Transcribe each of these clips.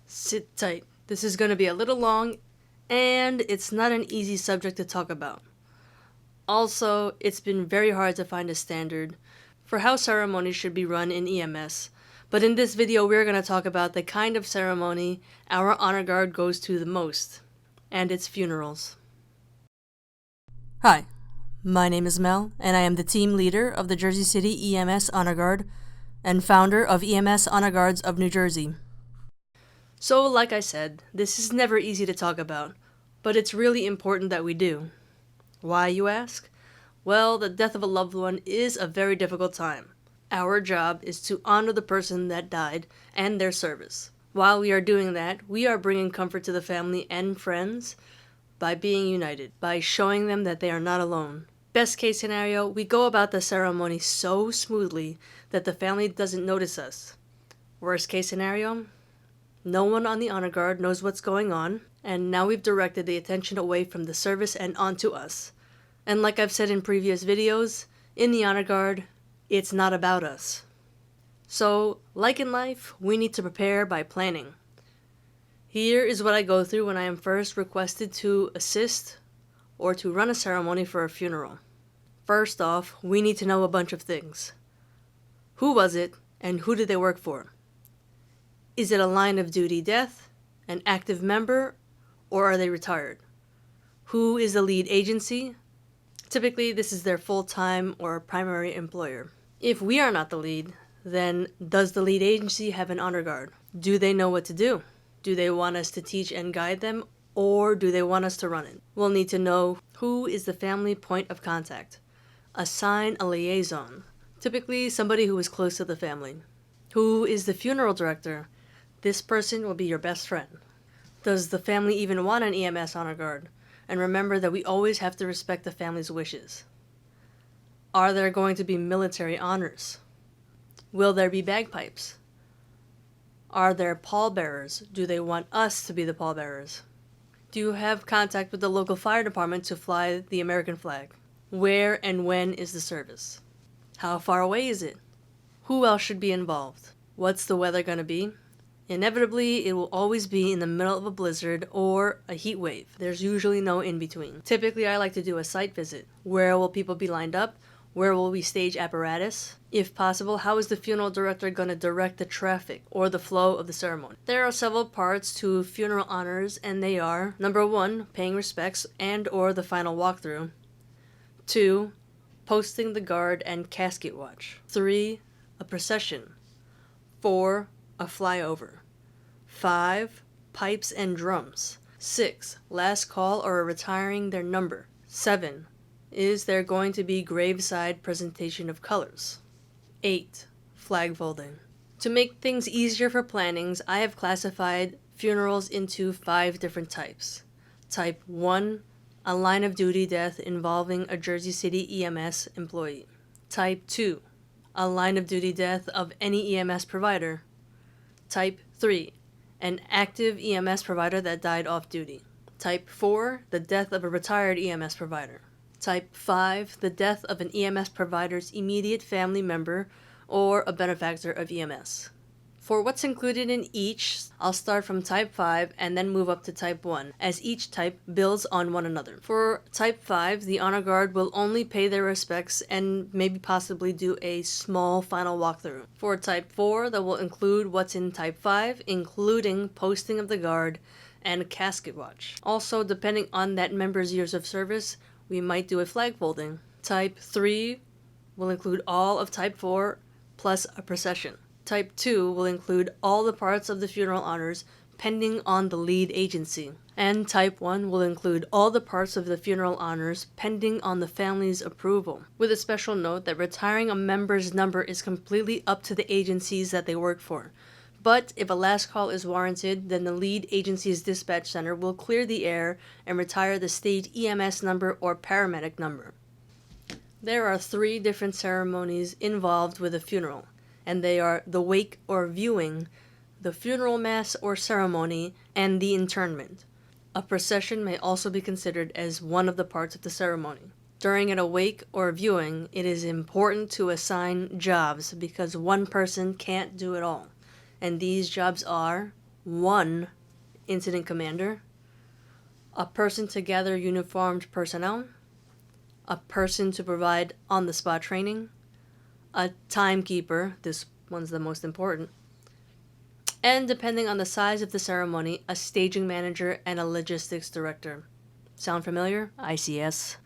Sit tight. This is going to be a little long, and it's not an easy subject to talk about. Also, it's been very hard to find a standard for how ceremonies should be run in EMS, but in this video we're going to talk about the kind of ceremony our honor guard goes to the most, and it's funerals. Hi, my name is Mel, and I am the team leader of the Jersey City EMS Honor Guard and founder of EMS Honor Guards of New Jersey. So, like I said, this is never easy to talk about, but it's really important that we do. Why, you ask? Well, the death of a loved one is a very difficult time. Our job is to honor the person that died and their service. While we are doing that, we are bringing comfort to the family and friends by being united, by showing them that they are not alone. Best case scenario, we go about the ceremony so smoothly that the family doesn't notice us. Worst case scenario, no one on the honor guard knows what's going on, and now we've directed the attention away from the service and onto us. And like I've said in previous videos, in the honor guard, it's not about us. So, like in life, we need to prepare by planning. Here is what I go through when I am first requested to assist or to run a ceremony for a funeral. First off, we need to know a bunch of things. Who was it, and who did they work for? Is it a line of duty death, an active member, or are they retired? Who is the lead agency? Typically, this is their full-time or primary employer. If we are not the lead, then does the lead agency have an honor guard? Do they know what to do? Do they want us to teach and guide them, or do they want us to run it? We'll need to know who is the family point of contact. Assign a liaison, typically somebody who is close to the family. Who is the funeral director? This person will be your best friend. Does the family even want an EMS honor guard? And remember that we always have to respect the family's wishes. Are there going to be military honors? Will there be bagpipes? Are there pallbearers? Do they want us to be the pallbearers? Do you have contact with the local fire department to fly the American flag? Where and when is the service? How far away is it? Who else should be involved? What's the weather going to be? Inevitably, it will always be in the middle of a blizzard or a heat wave. There's usually no in-between. Typically, I like to do a site visit. Where will people be lined up? Where will we stage apparatus? If possible, how is the funeral director going to direct the traffic or the flow of the ceremony? There are several parts to funeral honors, and they are: number 1, paying respects and or the final walkthrough. 2, posting the guard and casket watch. 3, a procession. 4, a flyover. 5, pipes and drums. 6, last call or retiring their number. 7, is there going to be graveside presentation of colors? 8, flag folding. To make things easier for plannings, I have classified funerals into 5 different types. Type 1, a line of duty death involving a Jersey City EMS employee. Type 2, a line of duty death of any EMS provider. Type 3, an active EMS provider that died off duty. Type 4, the death of a retired EMS provider. Type 5, the death of an EMS provider's immediate family member or a benefactor of EMS. For what's included in each, I'll start from Type 5 and then move up to Type 1, as each type builds on one another. For Type 5, the honor guard will only pay their respects and maybe possibly do a small final walkthrough. For Type 4, that will include what's in Type 5, including posting of the guard and a casket watch. Also, depending on that member's years of service, we might do a flag folding. Type 3 will include all of Type 4 plus a procession. Type 2 will include all the parts of the funeral honors pending on the lead agency. And Type 1 will include all the parts of the funeral honors pending on the family's approval, with a special note that retiring a member's number is completely up to the agencies that they work for. But if a last call is warranted, then the lead agency's dispatch center will clear the air and retire the state EMS number or paramedic number. There are 3 different ceremonies involved with a funeral, and they are the wake or viewing, the funeral mass or ceremony, and the interment. A procession may also be considered as one of the parts of the ceremony. During an wake or viewing, it is important to assign jobs because one person can't do it all. And these jobs are one incident commander, a person to gather uniformed personnel, a person to provide on-the-spot training, a timekeeper, this one's the most important, and depending on the size of the ceremony, a staging manager and a logistics director. Sound familiar? ICS.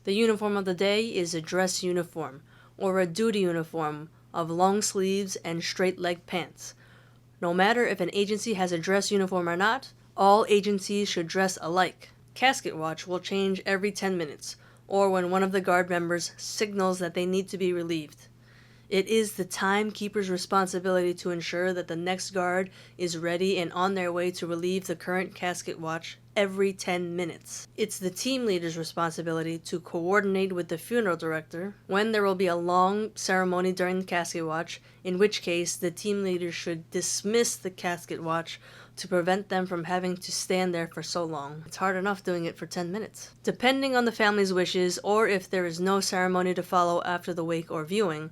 The uniform of the day is a dress uniform, or a duty uniform of long sleeves and straight-leg pants. No matter if an agency has a dress uniform or not, all agencies should dress alike. Casket watch will change every 10 minutes, or when one of the guard members signals that they need to be relieved. It is the timekeeper's responsibility to ensure that the next guard is ready and on their way to relieve the current casket watch every 10 minutes. It's the team leader's responsibility to coordinate with the funeral director when there will be a long ceremony during the casket watch, in which case the team leader should dismiss the casket watch to prevent them from having to stand there for so long. It's hard enough doing it for 10 minutes. Depending on the family's wishes, or if there is no ceremony to follow after the wake or viewing,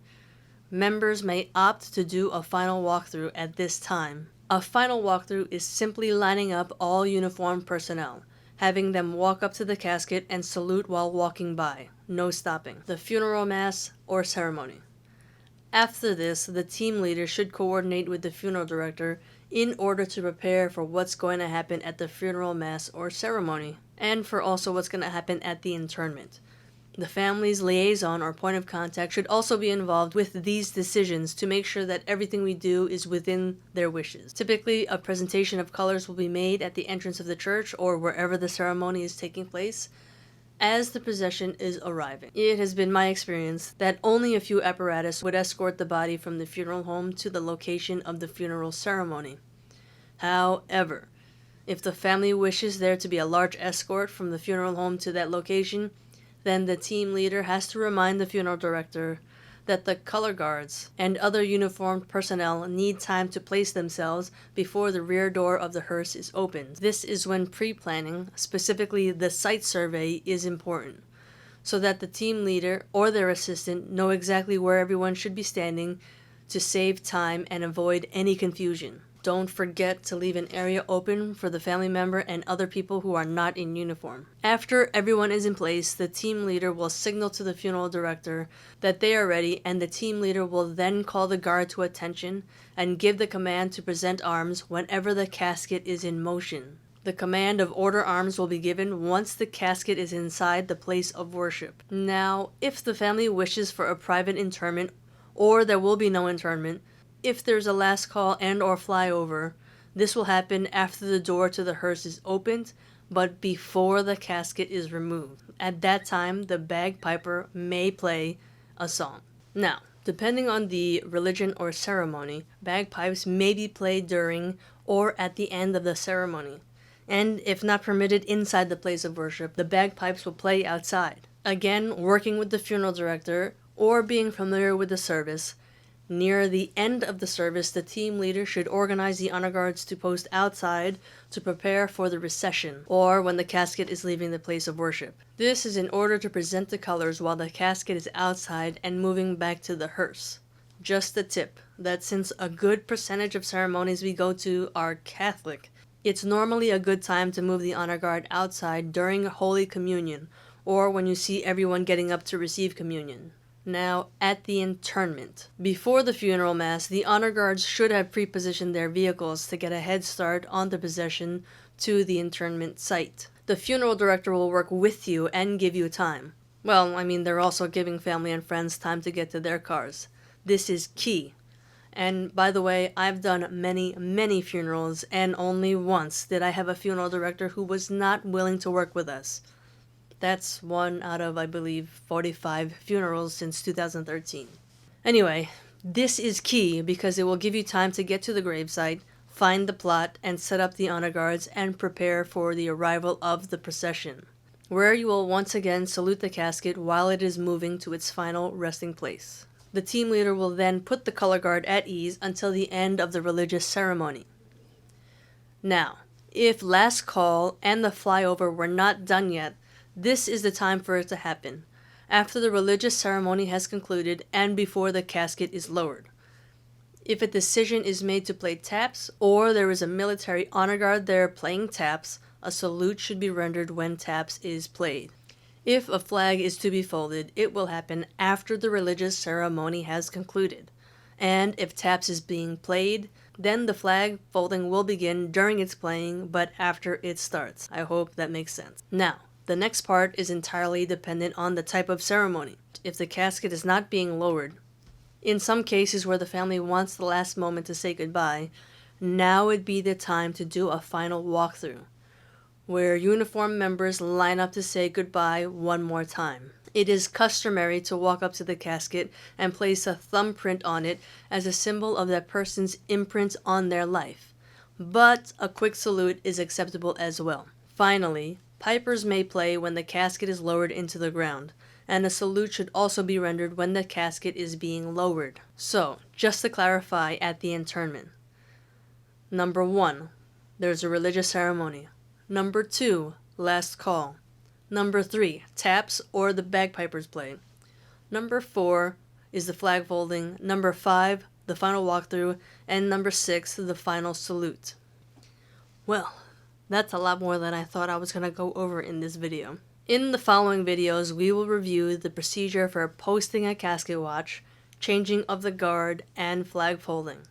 members may opt to do a final walkthrough at this time. A final walkthrough is simply lining up all uniformed personnel, having them walk up to the casket and salute while walking by, no stopping, the funeral mass or ceremony. After this, the team leader should coordinate with the funeral director in order to prepare for what's going to happen at the funeral mass or ceremony, and for also what's going to happen at the interment. The family's liaison or point of contact should also be involved with these decisions to make sure that everything we do is within their wishes. Typically, a presentation of colors will be made at the entrance of the church or wherever the ceremony is taking place as the procession is arriving. It has been my experience that only a few apparatus would escort the body from the funeral home to the location of the funeral ceremony. However, if the family wishes there to be a large escort from the funeral home to that location, then the team leader has to remind the funeral director that the color guards and other uniformed personnel need time to place themselves before the rear door of the hearse is opened. This is when pre-planning, specifically the site survey, is important, so that the team leader or their assistant know exactly where everyone should be standing to save time and avoid any confusion. Don't forget to leave an area open for the family member and other people who are not in uniform. After everyone is in place, the team leader will signal to the funeral director that they are ready, and the team leader will then call the guard to attention and give the command to present arms whenever the casket is in motion. The command of order arms will be given once the casket is inside the place of worship. Now, if the family wishes for a private interment, or there will be no interment, if there's a last call and or flyover, this will happen after the door to the hearse is opened, but before the casket is removed. At that time, the bagpiper may play a song. Now, depending on the religion or ceremony, bagpipes may be played during or at the end of the ceremony. And if not permitted inside the place of worship, the bagpipes will play outside. Again, working with the funeral director or being familiar with the service, near the end of the service, the team leader should organize the honor guards to post outside to prepare for the recession, or when the casket is leaving the place of worship. This is in order to present the colors while the casket is outside and moving back to the hearse. Just a tip, that since a good percentage of ceremonies we go to are Catholic, it's normally a good time to move the honor guard outside during Holy Communion, or when you see everyone getting up to receive communion. Now, at the interment. Before the funeral mass, the honor guards should have pre-positioned their vehicles to get a head start on the procession to the interment site. The funeral director will work with you and give you time. Well, they're also giving family and friends time to get to their cars. This is key. And by the way, I've done many, many funerals, and only once did I have a funeral director who was not willing to work with us. That's one out of, I believe, 45 funerals since 2013. Anyway, this is key because it will give you time to get to the gravesite, find the plot, and set up the honor guards and prepare for the arrival of the procession, where you will once again salute the casket while it is moving to its final resting place. The team leader will then put the color guard at ease until the end of the religious ceremony. Now, if last call and the flyover were not done yet, this is the time for it to happen, after the religious ceremony has concluded and before the casket is lowered. If a decision is made to play taps, or there is a military honor guard there playing taps, a salute should be rendered when taps is played. If a flag is to be folded, it will happen after the religious ceremony has concluded. And if taps is being played, then the flag folding will begin during its playing, but after it starts. I hope that makes sense. Now, the next part is entirely dependent on the type of ceremony. If the casket is not being lowered, in some cases where the family wants the last moment to say goodbye, now would be the time to do a final walkthrough, where uniformed members line up to say goodbye one more time. It is customary to walk up to the casket and place a thumbprint on it as a symbol of that person's imprint on their life, but a quick salute is acceptable as well. Finally, pipers may play when the casket is lowered into the ground, and a salute should also be rendered when the casket is being lowered. So, just to clarify at the interment. Number 1, there's a religious ceremony. Number 2, last call. Number 3, taps or the bagpipers play. Number 4 is the flag folding. Number 5, the final walkthrough. And number 6, the final salute. Well, that's a lot more than I thought I was going to go over in this video. In the following videos, we will review the procedure for posting a casket watch, changing of the guard, and flag folding.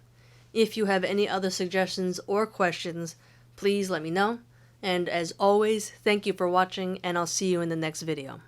If you have any other suggestions or questions, please let me know. And as always, thank you for watching, and I'll see you in the next video.